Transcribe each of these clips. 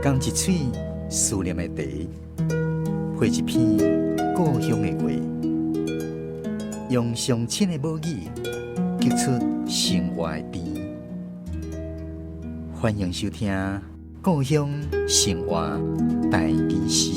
讲一嘴思念的茶，配一片故乡的话，用上亲的母语激出生活的甜。欢迎收听《故乡生活台语诗》。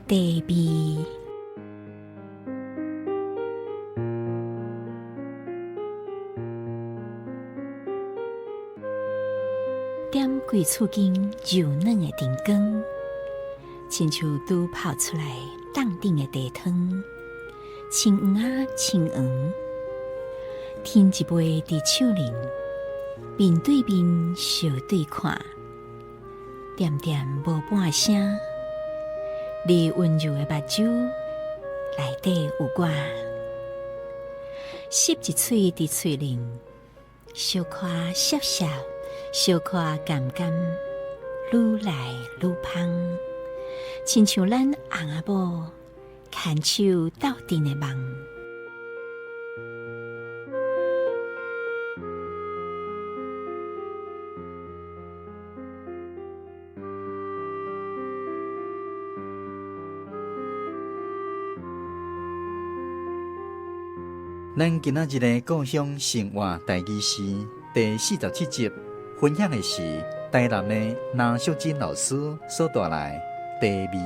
茶味，点几厝间柔嫩的灯光，亲像拄泡出来冻顶的茶汤，青黄啊青黄，添一杯伫手里，面对面相对看，点点无半声。你温柔的目睭，内底有我。吸一喙伫喙里，小可涩涩，小可甘甘，愈来愈香，亲像咱翁仔某牵手斗阵的梦。咱今仔日的故乡生活台语诗第47集，分享的是台南的那淑珍老师所带来茶味。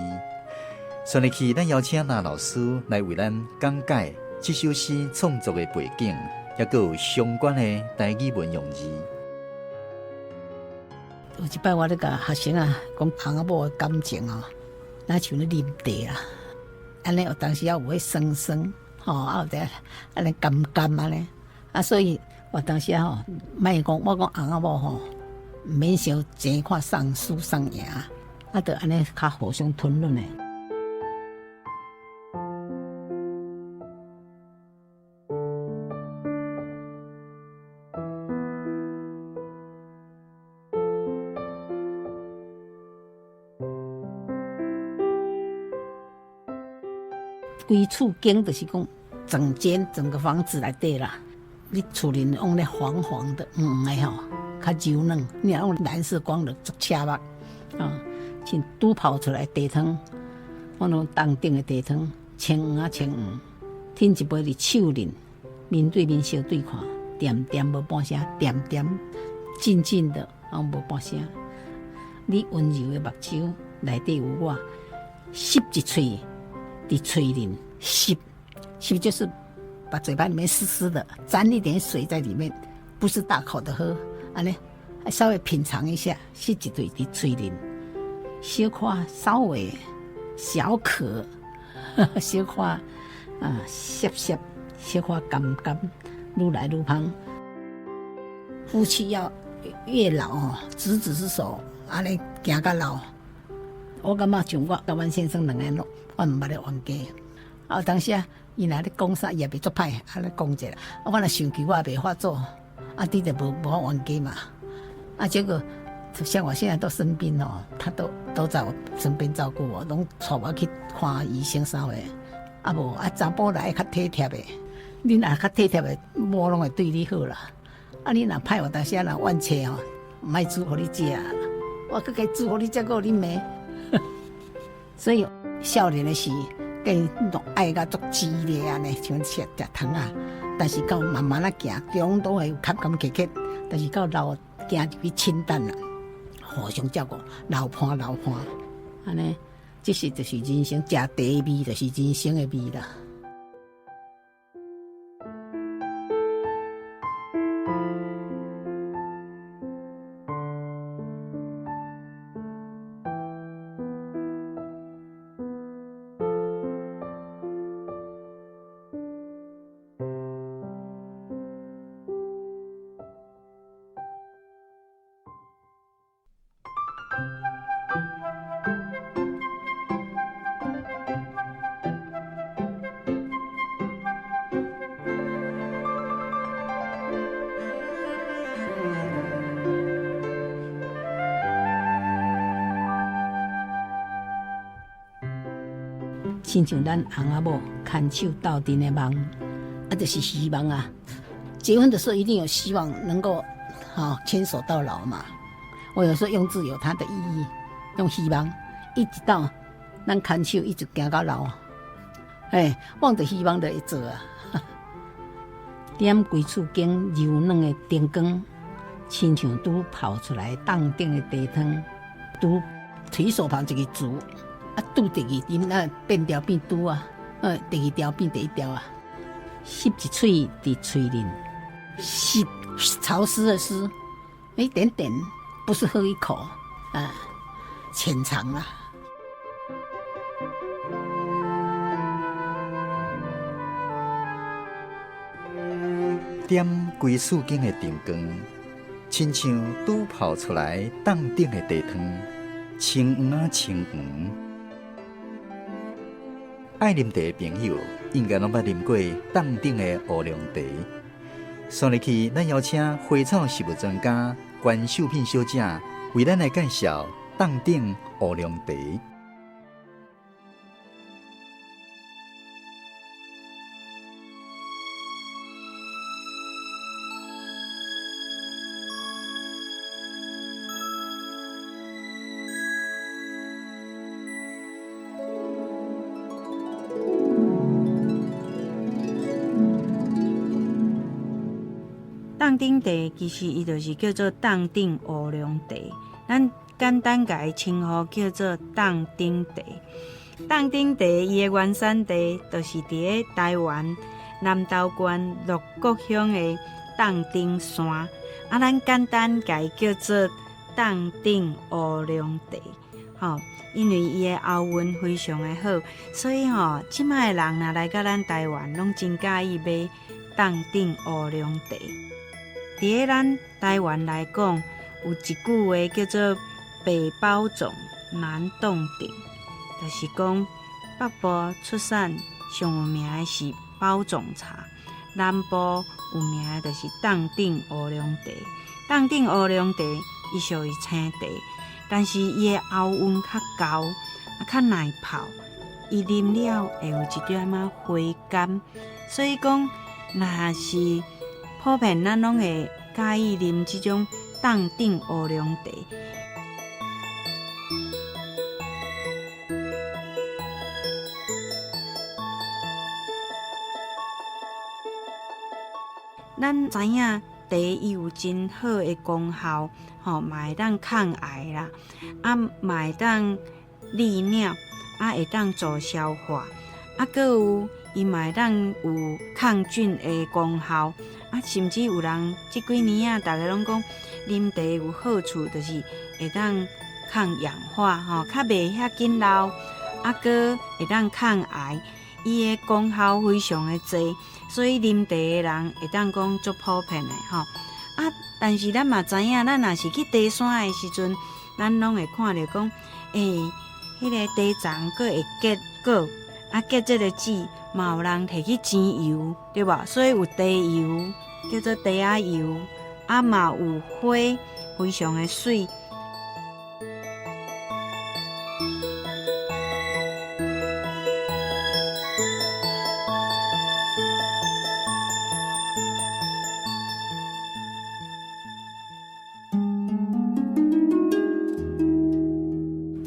顺利去，咱邀请那老师来为咱讲解这首诗创作的背景，也佮有相关的台语文用字。有一摆我咧甲学生啊讲翁仔某的感情哦，那像咧啉茶啦，安尼有当时也有迄酸酸。有得安尼甘甘安尼，所以我当时莫讲我讲翁仔某毋免伤钱看送输送赢，就安尼较互相吞论的。规厝间就是讲，整个房子内底啦，你厝里用咧黄黄的、黄的吼，较柔嫩。你若用蓝色光就足赤目，像拄泡出来茶汤，我用冻顶的茶汤，青黄啊青黄，添一杯伫手里，面对面相对看，点点无半声，点点静静的，无半声。你温柔的目睭内底有我，吸一喙。伫嘴里吸就是把嘴巴里面湿湿的，沾一点水在里面，不是大口的喝，安尼还稍微品尝一下，吸一嘴伫嘴里，小可稍微小可，小可涩涩，小可甘甘，愈来愈香。夫妻要越老执子之手，安尼行到老。我感觉像我甲阮先生两个人，我毋捌咧冤家。当时伊若咧讲啥，伊也袂作歹，安尼讲者。我若想起我也袂法做，你就无法冤家嘛。结果像我现在都生病了，他都在我身边照顾我，拢带我去看医生啥的。无查甫来较体贴的，你若较体贴的，某拢会对你好啦。你若歹，有当时若怨气莫煮互你食啦，我搁该煮互你食，搁互你骂。所以少年的时，跟爱甲足激烈安尼，像食糖啊。但是到慢慢行，中都会有坎坎坷坷。但是到老行入去清淡啦，互相照顾，老伴安尼，这是就是人生，食茶味就是人生的味啦。亲像咱翁仔某牵手斗阵的梦，就是希望啊。结婚的时候一定有希望能够牵手到老嘛。我有时候用字有它的意义，用希望一直到咱牵手一直行到老。望着希望就会做啊。点规厝间柔软的灯光，亲像拄泡出来冻顶的茶汤，拄推手旁一个珠，拄第二针变调变拄啊，第二条变第一条啊，吸一喙伫喙里，吸潮湿的湿，一点点，不是喝一口浅尝啊。点规厝间的灯光，亲像拄泡出来冻顶的茶汤，清黄清黄。爱啉茶的朋友，应该拢捌啉过冻顶的乌龙茶。所以去，咱邀请花草食物专家关秀品小姐为咱来介绍冻顶乌龙茶。冻顶茶其实伊就是叫做冻顶乌龙茶，咱简单甲伊称呼叫做冻顶茶。冻顶茶伊的原产地就是伫咧台湾南投县鹿谷乡的冻顶山，咱简单甲伊叫做冻顶乌龙茶。因为伊的后韵非常的好，所以即摆的人若来到咱台湾，拢真介意买冻顶乌龙茶。伫咧咱台湾来讲，有一句话叫做“北包种，南冻顶”，就是讲北部出产上有名的是包种茶，南部有名的就是冻顶乌龙茶。冻顶乌龙茶伊属于青茶，但是伊的后韵较厚，较耐泡，伊啉了会有一点仔回甘，所以讲若是普遍咱拢会介意啉即种冻顶乌龙茶。咱知影茶伊有真好的功效，嘛会当抗癌啦，嘛会当利尿，会当助消化，阁有伊嘛会当有抗菌的功效。甚至有人这几年啊，大家拢讲啉茶有好处，就是会当抗氧化，较袂遐紧老，阁会当抗癌。伊的功效非常的多，所以啉茶的人会当讲足普遍的但是咱嘛知影，咱若是去茶山的时阵，咱拢会看到讲，迄个茶丛佫会结果，结这个籽嘛有人摕去煎油，对吧？所以有茶油。叫做茶仔油，嘛有花，非常的水。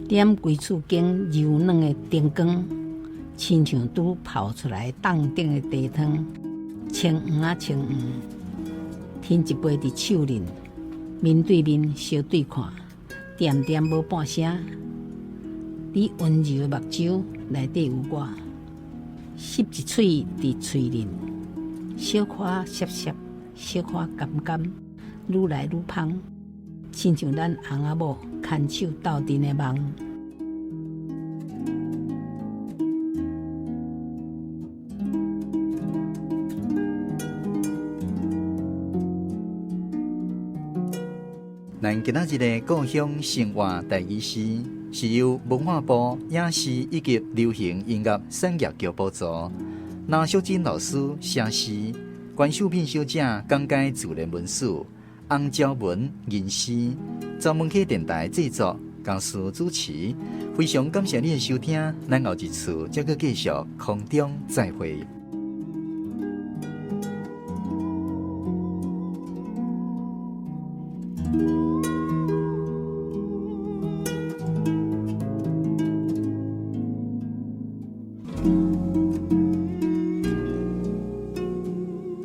点规厝间柔软的灯光，亲像拄泡出来冻顶的茶汤。清黄清黄，添一杯伫手里，面对面相对看，点点无半声。你温柔的目睭内底有我，吸一喙伫喙里，小可涩涩，小可甘甘，愈来愈香，亲像咱翁仔某牵手斗阵的梦。咱今仔日的故乡生活大仪式是由文化部影视以及流行音乐产业局补助，那秀珍老师写诗，关秀品小姐讲解自然文史，洪昭文吟诗，专门去电台制作江苏主持，非常感谢你的收听，咱后一次再去继续空中再会。